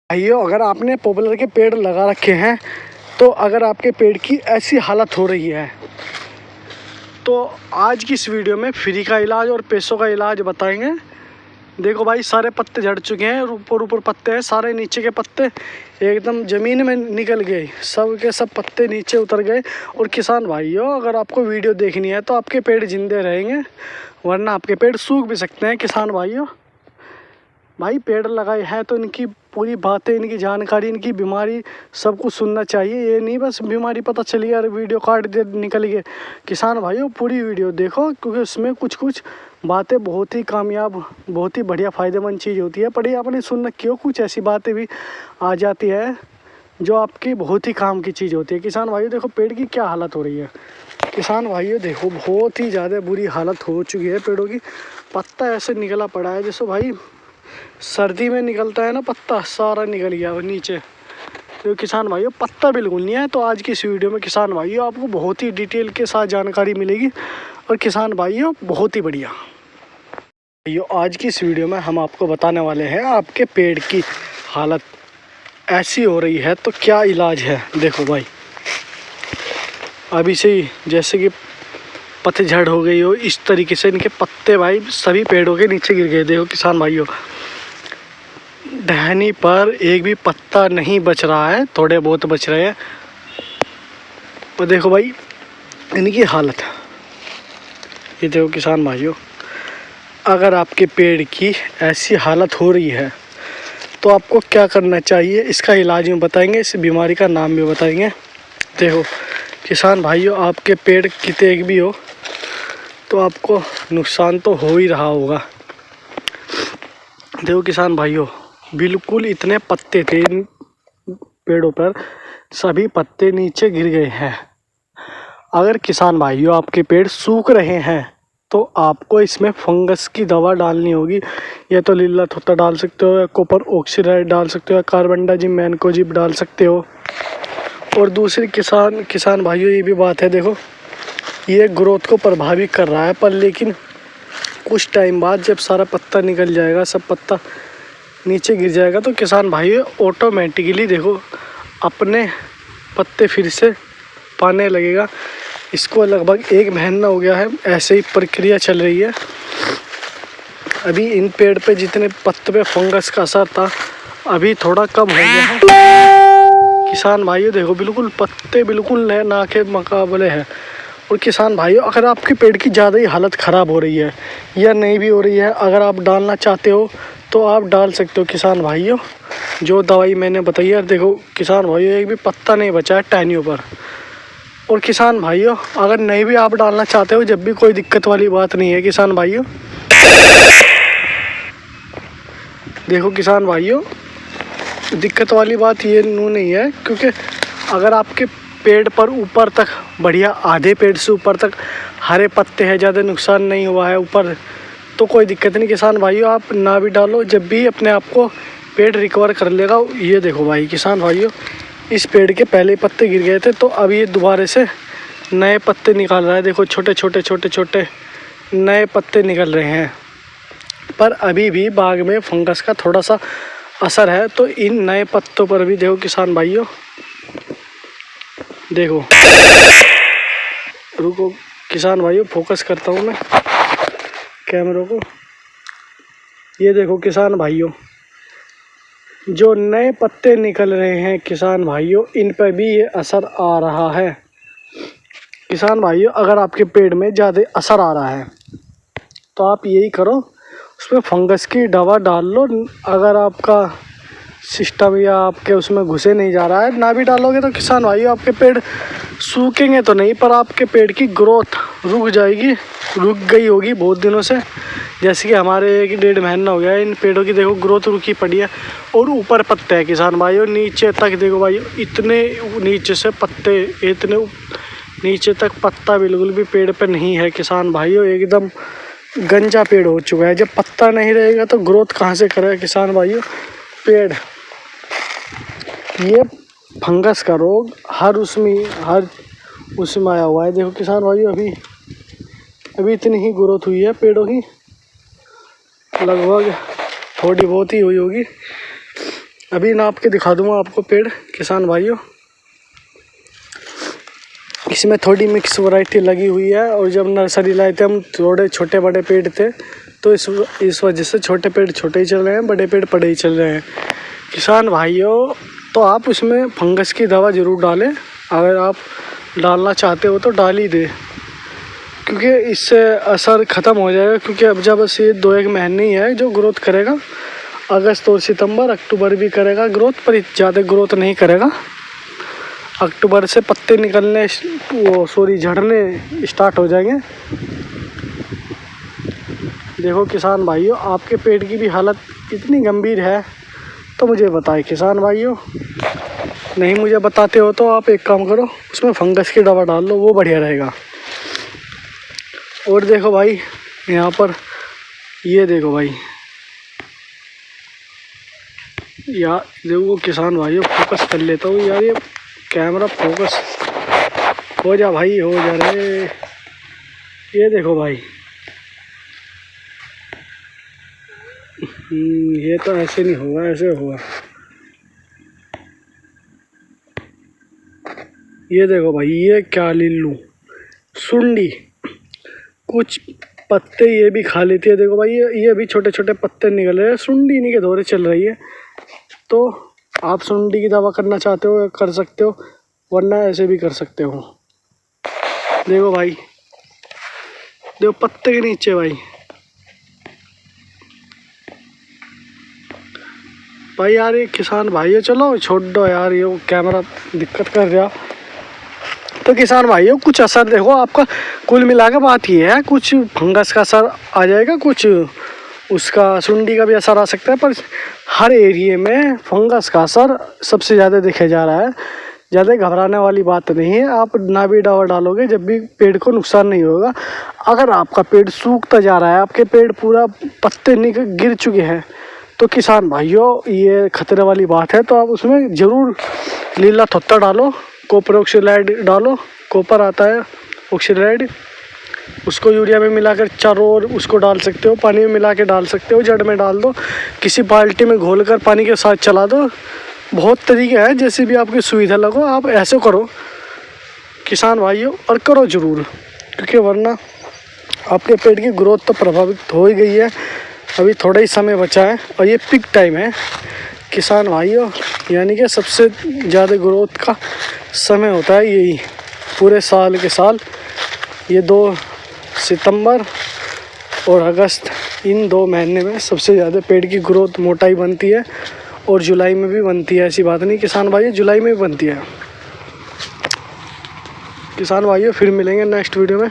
भाइयों, अगर आपने पॉपुलर के पेड़ लगा रखे हैं तो अगर आपके पेड़ की ऐसी हालत हो रही है तो आज की इस वीडियो में फ्री का इलाज और पैसों का इलाज बताएंगे। देखो भाई, सारे पत्ते झड़ चुके हैं, ऊपर पत्ते हैं, सारे नीचे के पत्ते एकदम ज़मीन में निकल गए, सब के सब पत्ते नीचे उतर गए। और किसान भाइयों, अगर आपको वीडियो देखनी है तो आपके पेड़ जिंदे रहेंगे, वरना आपके पेड़ सूख भी सकते हैं। किसान भाइयों, भाई पेड़ लगाए हैं तो इनकी पूरी बातें, इनकी जानकारी, इनकी बीमारी सब कुछ सुनना चाहिए। ये नहीं बस बीमारी पता चली और वीडियो काट दे निकल गए। किसान भाइयों, पूरी वीडियो देखो, क्योंकि उसमें कुछ बातें बहुत ही कामयाब, बहुत ही बढ़िया फ़ायदेमंद चीज़ होती है। पर आपने सुन रखी हो, कुछ ऐसी बातें भी आ जाती है जो आपकी बहुत ही काम की चीज़ होती है। किसान भाइयों देखो, पेड़ की क्या हालत हो रही है। किसान भाइयों देखो, बहुत ही ज़्यादा बुरी हालत हो चुकी है पेड़ों की। पत्ता ऐसे निकला पड़ा है जैसे भाई सर्दी में निकलता है ना, पत्ता सारा निकल गया और नीचे। तो किसान भाइयों, पत्ता बिल्कुल नहीं है। तो आज की इस वीडियो में किसान भाइयों आपको बहुत ही डिटेल के साथ जानकारी मिलेगी। और किसान भाइयों बहुत ही बढ़िया भाइयों, आज की इस वीडियो में हम आपको बताने वाले हैं आपके पेड़ की हालत ऐसी हो रही है तो क्या इलाज है। देखो भाई, अभी से ही जैसे कि पतझड़ हो गई हो, इस तरीके से इनके पत्ते भाई सभी पेड़ों के नीचे गिर गए। देखो किसान भाइयों, टहनी पर एक भी पत्ता नहीं बच रहा है, थोड़े बहुत बच रहे हैं। और देखो भाई इनकी हालत, ये देखो किसान भाइयों, अगर आपके पेड़ की ऐसी हालत हो रही है तो आपको क्या करना चाहिए, इसका इलाज भी बताएंगे, इस बीमारी का नाम भी बताएंगे। देखो किसान भाइयों, आपके पेड़ कितने भी हो तो आपको नुकसान तो हो ही रहा होगा। देखो किसान भाइयों, बिल्कुल इतने पत्ते थे इन पेड़ों पर, सभी पत्ते नीचे गिर गए हैं। अगर किसान भाइयों आपके पेड़ सूख रहे हैं तो आपको इसमें फंगस की दवा डालनी होगी। या तो लीला थोत्ता डाल सकते हो, या कॉपर ऑक्सीडाइड डाल सकते हो, या कार्बेंडाजिम मैनकोजिब डाल सकते हो। और दूसरी किसान भाइयों ये भी बात है, देखो ये ग्रोथ को प्रभावित कर रहा है, पर लेकिन कुछ टाइम बाद जब सारा पत्ता निकल जाएगा, सब पत्ता नीचे गिर जाएगा, तो किसान भाइयों ऑटोमेटिकली देखो अपने पत्ते फिर से पाने लगेगा। इसको लगभग 1 महीना हो गया है, ऐसे ही प्रक्रिया चल रही है। अभी इन पेड़ पे जितने पत्ते पे फंगस का असर था अभी थोड़ा कम हो गया है। किसान भाइयों देखो, बिल्कुल पत्ते बिल्कुल ना के मुकाबले हैं। और किसान भाइयों, अगर आपके पेड़ की ज़्यादा ही हालत ख़राब हो रही है या नहीं भी हो रही है, अगर आप डालना चाहते हो तो आप डाल सकते हो किसान भाइयों, जो दवाई मैंने बताई है। देखो किसान भाइयों, एक भी पत्ता नहीं बचा है टहनियों पर। और किसान भाइयों, अगर नहीं भी आप डालना चाहते हो, जब भी कोई दिक्कत वाली बात नहीं है किसान भाइयों। देखो किसान भाइयों, दिक्कत वाली बात ये नहीं है, क्योंकि अगर आपके पेड़ पर ऊपर तक बढ़िया, आधे पेड़ से ऊपर तक हरे पत्ते हैं, ज़्यादा नुकसान नहीं हुआ है ऊपर, तो कोई दिक्कत नहीं किसान भाइयों, आप ना भी डालो, जब भी अपने आप को पेड़ रिकवर कर लेगा। ये देखो भाई किसान भाइयों, इस पेड़ के पहले पत्ते गिर गए थे, तो अब ये दोबारा से नए पत्ते निकाल रहा है। देखो छोटे छोटे नए पत्ते निकल रहे हैं। पर अभी भी बाग में फंगस का थोड़ा सा असर है, तो इन नए पत्तों पर भी देखो किसान भाइयों, देखो रुको किसान भाइयों, फोकस करता हूँ मैं कैमरे को। ये देखो किसान भाइयों, जो नए पत्ते निकल रहे हैं किसान भाइयों, इन पर भी ये असर आ रहा है। किसान भाइयों, अगर आपके पेड़ में ज़्यादा असर आ रहा है तो आप यही करो, उसमें फंगस की दवा डाल लो। अगर आपका सिस्टम या आपके उसमें घुसे नहीं जा रहा है, ना भी डालोगे तो किसान भाइयों आपके पेड़ सूखेंगे तो नहीं, पर आपके पेड़ की ग्रोथ रुक जाएगी, रुक गई होगी बहुत दिनों से। जैसे कि हमारे 1-1.5 महीना हो गया इन पेड़ों की, देखो ग्रोथ रुकी पड़ी है। और ऊपर पत्ते हैं किसान भाइयों, नीचे तक देखो भाई, इतने नीचे से पत्ते, इतने नीचे तक पत्ता बिल्कुल भी पेड़ पे नहीं है किसान भाइयों। एकदम गंजा पेड़ हो चुका है। जब पत्ता नहीं रहेगा तो ग्रोथ कहाँ से करेगा किसान भाइयों पेड़। ये फंगस का रोग हर उसमें आया हुआ है। देखो किसान भाइयों, अभी इतनी ही ग्रोथ हुई है पेड़ों की, लगभग थोड़ी बहुत ही हुई होगी। अभी नाप के दिखा दूंगा आपको पेड़ किसान भाइयों। इसमें थोड़ी मिक्स वैरायटी लगी हुई है, और जब नर्सरी लाए थे हम थोड़े छोटे बड़े पेड़ थे, तो इस वजह से छोटे पेड़ छोटे ही चल रहे हैं, बड़े पेड़ बड़े ही चल रहे हैं किसान भाइयों। तो आप उसमें फंगस की दवा ज़रूर डालें, अगर आप डालना चाहते हो तो डाल ही दे, क्योंकि इससे असर ख़त्म हो जाएगा। क्योंकि अब जब से 2-1 महीने ही है जो ग्रोथ करेगा, अगस्त और सितंबर अक्टूबर भी करेगा ग्रोथ, पर ज़्यादा ग्रोथ नहीं करेगा। अक्टूबर से पत्ते निकलने झड़ने स्टार्ट हो जाएंगे। देखो किसान भाइयों, आपके पेड़ की भी हालत इतनी गंभीर है तो मुझे बताएं किसान भाइयों। नहीं मुझे बताते हो तो आप एक काम करो, उसमें फंगस की दवा डाल लो, वो बढ़िया रहेगा। और देखो भाई यहाँ पर, ये देखो भाई यार, देखो किसान भाइयों फोकस कर लेता हूँ यार, ये कैमरा फोकस हो जा भाई, हो जा रे। ये देखो भाई, ये तो ऐसे नहीं होगा, ऐसे होगा। ये देखो भाई, ये क्या लिल्लू सुंडी, कुछ पत्ते ये भी खा लेती है। देखो भाई ये भी छोटे छोटे पत्ते निकल रहे हैं, सुंडी इन्हीं के दौरे चल रही है। तो आप सुंडी की दवा करना चाहते हो कर सकते हो, वरना ऐसे भी कर सकते हो। देखो भाई, देखो पत्ते के नीचे भाई यार ये किसान भाइयों, चलो छोड़ दो यार, ये कैमरा दिक्कत कर रहा। तो किसान भाइयों कुछ असर देखो आपका, कुल मिला के बात ये है, कुछ फंगस का असर आ जाएगा, कुछ उसका सुंडी का भी असर आ सकता है, पर हर एरिए में फंगस का असर सबसे ज़्यादा देखा जा रहा है। ज़्यादा घबराने वाली बात नहीं है, आप ना भी दवा डालोगे जब भी पेड़ को नुकसान नहीं होगा। अगर आपका पेड़ सूखता जा रहा है, आपके पेड़ पूरा पत्ते गिर चुके हैं, तो किसान भाइयों ये खतरे वाली बात है। तो आप उसमें ज़रूर लीला थोत्ता डालो, कॉपर ऑक्सीलाइड डालो, कॉपर आता है ऑक्सीलाइड, उसको यूरिया में मिलाकर चारों ओर उसको डाल सकते हो, पानी में मिला के डाल सकते हो, जड़ में डाल दो, किसी बाल्टी में घोलकर पानी के साथ चला दो। बहुत तरीके हैं, जैसे भी आपकी सुविधा लगो आप ऐसे करो किसान भाइयों, और करो ज़रूर, क्योंकि वरना आपके पेड़ की ग्रोथ तो प्रभावित हो ही गई है। अभी थोड़ा ही समय बचा है और ये पीक टाइम है किसान भाइयों, यानी कि सबसे ज़्यादा ग्रोथ का समय होता है यही पूरे साल के साल। ये 2 सितंबर और अगस्त, इन 2 महीने में सबसे ज़्यादा पेड़ की ग्रोथ मोटाई बनती है, और जुलाई में भी बनती है, ऐसी बात नहीं किसान भाइयों, जुलाई में भी बनती है। किसान भाइयों फिर मिलेंगे नेक्स्ट वीडियो में।